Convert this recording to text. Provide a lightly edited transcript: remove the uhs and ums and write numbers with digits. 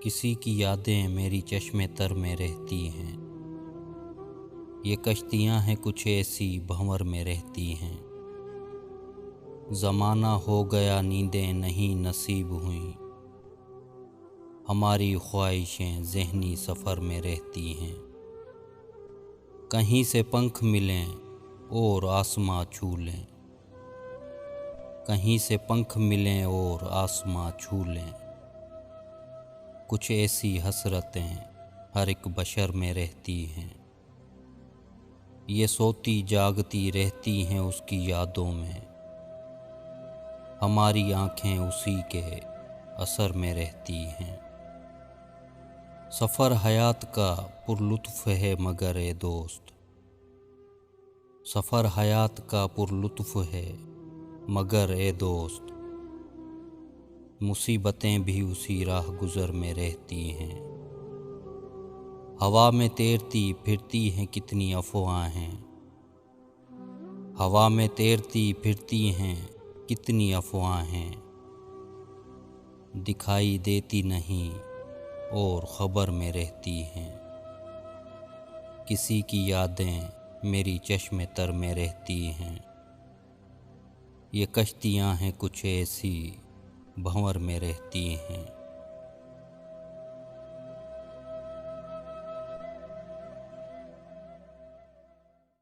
किसी की यादें मेरी चश्मे तर में रहती हैं। ये कश्तियाँ हैं कुछ ऐसी भंवर में रहती हैं। ज़माना हो गया नींदें नहीं नसीब हुई, हमारी ख्वाहिशें ज़हनी सफ़र में रहती हैं। कहीं से पंख मिलें और आसमां छू लें, कहीं से पंख मिलें और आसमां छू लें। कुछ ऐसी हसरतें हर एक बशर में रहती हैं। ये सोती जागती रहती हैं उसकी यादों में, हमारी आँखें उसी के असर में रहती हैं। सफ़र हयात का पुरलुत्फ़ है मगर ए दोस्त, सफ़र हयात का पुरलुत्फ़ है मगर ए दोस्त। मुसीबतें भी उसी राह गुज़र में रहती हैं। हवा में तैरती फिरती हैं कितनी अफ़वाहें, हवा में तैरती फिरती हैं कितनी अफ़वाहें। दिखाई देती नहीं और ख़बर में रहती हैं। किसी की यादें मेरी चश्मे तर में रहती हैं। ये कश्तियाँ हैं कुछ ऐसी भंवर में रहती हैं।